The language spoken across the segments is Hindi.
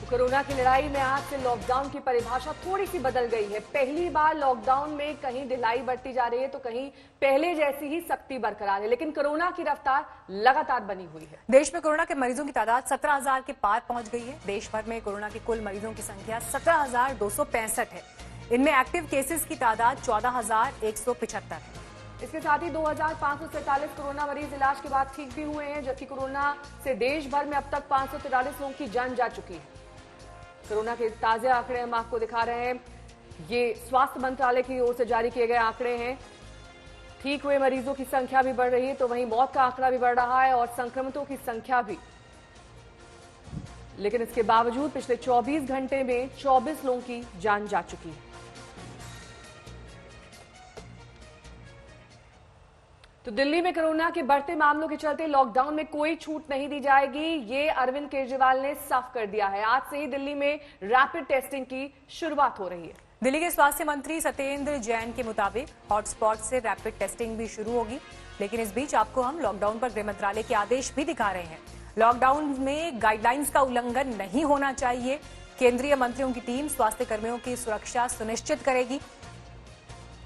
कोरोना की लड़ाई में आज से लॉकडाउन की परिभाषा थोड़ी सी बदल गई है। पहली बार लॉकडाउन में कहीं ढिलाई बढ़ती जा रही है तो कहीं पहले जैसी ही सख्ती बरकरार है, लेकिन कोरोना की रफ्तार लगातार बनी हुई है। देश में कोरोना के मरीजों की तादाद 17,000 के पार पहुंच गई है। देश भर में कोरोना के कुल मरीजों की संख्या 17,265 है। इनमें एक्टिव केसेस की तादाद 14,175 है। इसके साथ ही 2,543 कोरोना मरीज इलाज के बाद ठीक भी हुए हैं, जबकि कोरोना से देश भर में अब तक 543 लोगों की जान जा चुकी है। कोरोना के ताजे आंकड़े हम आपको दिखा रहे हैं। ये स्वास्थ्य मंत्रालय की ओर से जारी किए गए आंकड़े हैं। ठीक हुए मरीजों की संख्या भी बढ़ रही है तो वहीं मौत का आंकड़ा भी बढ़ रहा है और संक्रमितों की संख्या भी। लेकिन इसके बावजूद पिछले 24 घंटे में 24 लोगों की जान जा चुकी है। तो दिल्ली में कोरोना के बढ़ते मामलों के चलते लॉकडाउन में कोई छूट नहीं दी जाएगी, ये अरविंद केजरीवाल ने साफ कर दिया है। आज से ही दिल्ली में रैपिड टेस्टिंग की शुरुआत हो रही है। दिल्ली के स्वास्थ्य मंत्री सत्येंद्र जैन के मुताबिक हॉटस्पॉट से रैपिड टेस्टिंग भी शुरू होगी, लेकिन इस बीच आपको हम लॉकडाउन पर गृह मंत्रालय के आदेश भी दिखा रहे हैं। लॉकडाउन में गाइडलाइंस का उल्लंघन नहीं होना चाहिए। केंद्रीय मंत्रियों की टीम स्वास्थ्य कर्मियों की सुरक्षा सुनिश्चित करेगी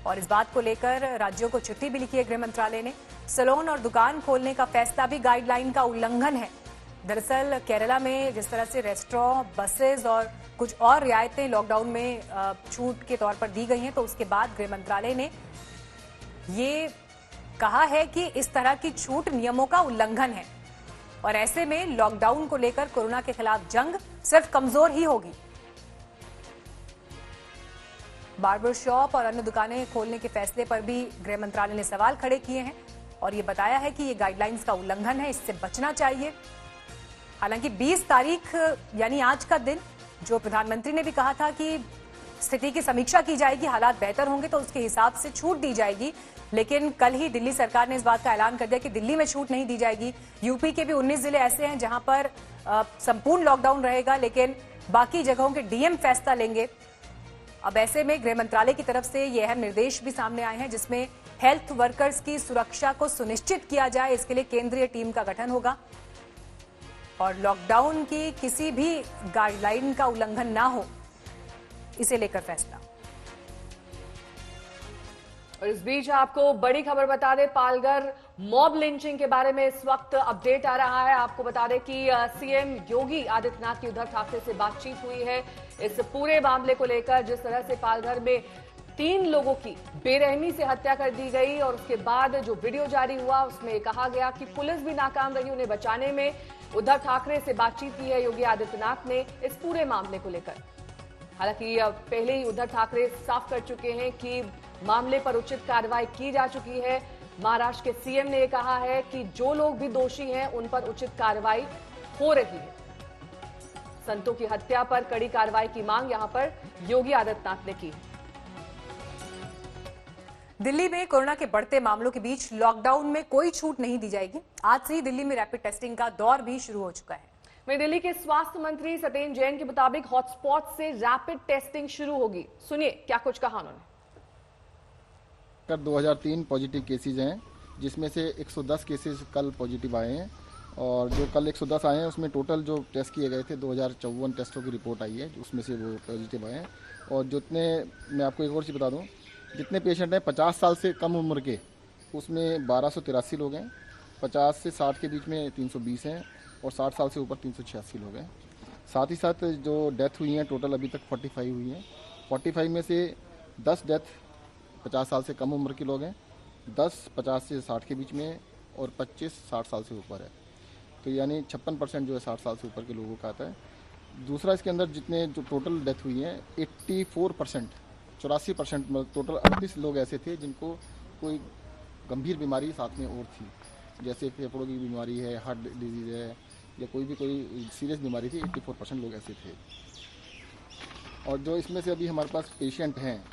और इस बात को लेकर राज्यों को चिट्ठी भी लिखी है गृह मंत्रालय ने। सैलून और दुकान खोलने का फैसला भी गाइडलाइन का उल्लंघन है। दरअसल केरला में जिस तरह से रेस्टोरेंट, बसेज और कुछ और रियायतें लॉकडाउन में छूट के तौर पर दी गई हैं, तो उसके बाद गृह मंत्रालय ने ये कहा है कि इस तरह की छूट नियमों का उल्लंघन है और ऐसे में लॉकडाउन को लेकर कोरोना के खिलाफ जंग सिर्फ कमजोर ही होगी। बार्बर शॉप और अन्य दुकानें खोलने के फैसले पर भी गृह मंत्रालय ने सवाल खड़े किए हैं और ये बताया है कि ये गाइडलाइंस का उल्लंघन है, इससे बचना चाहिए। हालांकि 20 तारीख यानी आज का दिन, जो प्रधानमंत्री ने भी कहा था कि स्थिति की समीक्षा की जाएगी, हालात बेहतर होंगे तो उसके हिसाब से छूट दी जाएगी, लेकिन कल ही दिल्ली सरकार ने इस बात का ऐलान कर दिया कि दिल्ली में छूट नहीं दी जाएगी। यूपी के भी 19 जिले ऐसे हैं जहां पर संपूर्ण लॉकडाउन रहेगा, लेकिन बाकी जगहों के डीएम फैसला लेंगे। अब ऐसे में गृह मंत्रालय की तरफ से ये अहम निर्देश भी सामने आए हैं, जिसमें हेल्थ वर्कर्स की सुरक्षा को सुनिश्चित किया जाए। इसके लिए केंद्रीय टीम का गठन होगा और लॉकडाउन की किसी भी गाइडलाइन का उल्लंघन ना हो, इसे लेकर फैसला। और इस बीच आपको बड़ी खबर बता दें, पालघर मॉब लिंचिंग के बारे में इस वक्त अपडेट आ रहा है। आपको बता दें कि सीएम योगी आदित्यनाथ की उद्धव ठाकरे से बातचीत हुई है इस पूरे मामले को लेकर। जिस तरह से पालघर में 3 लोगों की बेरहमी से हत्या कर दी गई और उसके बाद जो वीडियो जारी हुआ उसमें कहा गया कि पुलिस भी नाकाम रही उन्हें बचाने में। उद्धव ठाकरे से बातचीत की है योगी आदित्यनाथ ने इस पूरे मामले को लेकर। हालांकि पहले ही उद्धव ठाकरे साफ कर चुके हैं कि मामले पर उचित कार्रवाई की जा चुकी है। महाराष्ट्र के सीएम ने कहा है कि जो लोग भी दोषी हैं उन पर उचित कार्रवाई हो रही है। संतों की हत्या पर कड़ी कार्रवाई की मांग यहां पर योगी आदित्यनाथ ने की है। दिल्ली में कोरोना के बढ़ते मामलों के बीच लॉकडाउन में कोई छूट नहीं दी जाएगी। आज से ही दिल्ली में रैपिड टेस्टिंग का दौर भी शुरू हो चुका है। वहीं दिल्ली के स्वास्थ्य मंत्री सत्येंद्र जैन के मुताबिक हॉटस्पॉट से रैपिड टेस्टिंग शुरू होगी। सुनिए क्या कुछ कहा उन्होंने। 2003 पॉजिटिव केसेज हैं, जिसमें से 110 केसेज कल पॉजिटिव आए हैं और जो कल 110 आए हैं उसमें टोटल जो टेस्ट किए गए थे 2054 टेस्टों की रिपोर्ट आई है, उसमें से वो पॉजिटिव आए हैं। और जितने, मैं आपको एक और चीज़ बता दूं, जितने पेशेंट हैं 50 साल से कम उम्र के, उसमें 1283 लोग हैं। 50 से 60 के बीच में 320 हैं और 60 साल से ऊपर 386 लोग हैं। साथ ही साथ जो डेथ हुई हैं टोटल अभी तक 45 हुई हैं। 45 में से 10 डेथ 50 साल से कम उम्र के लोग हैं, 10 50 से 60 के बीच में और 25 60 साल से ऊपर है। तो यानी 56% जो है 60 साल से ऊपर के लोगों का आता है। दूसरा, इसके अंदर जितने जो टोटल डेथ हुई हैं 84%, 84% मतलब टोटल 38 लोग ऐसे थे जिनको कोई गंभीर बीमारी साथ में और थी, जैसे फेफड़ों की बीमारी है, हार्ट डिजीज़ है या कोई सीरियस बीमारी थी। 84% लोग ऐसे थे। और जो इसमें से अभी हमारे पास पेशेंट हैं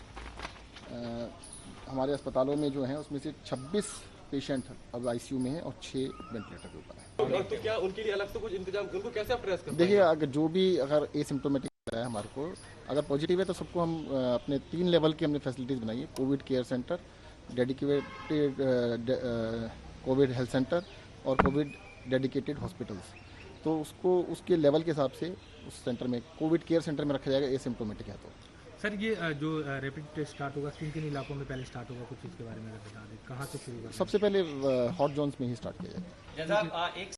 हमारे अस्पतालों में जो हैं, उसमें से 26 पेशेंट अब आईसीयू में हैं और 6 वेंटिलेटर के ऊपर हैं। तो क्या उनके लिए अलग से कुछ इंतजाम, उनको कैसे आप ट्रेस करते हैं? देखिए, अगर जो भी अगर एसिम्प्टोमेटिक है हमारे को, अगर पॉजिटिव है तो सबको हम अपने 3 लेवल की हमने फैसिलिटीज़ बनाई है। Covid care centre, dedicated Covid health centre और कोविड डेडिकेटेड हॉस्पिटल्स। तो उसको उसके लेवल के हिसाब से उस सेंटर में, कोविड केयर सेंटर में रखा जाएगा एसिम्प्टोमेटिक है तो। सर ये जो रैपिड टेस्ट स्टार्ट होगा किन किन इलाकों में पहले स्टार्ट होगा, कुछ इसके बारे में बता दें, कहाँ से शुरू होगा? सबसे पहले हॉट जोन्स में ही स्टार्ट किया जाएगा। जैसा एक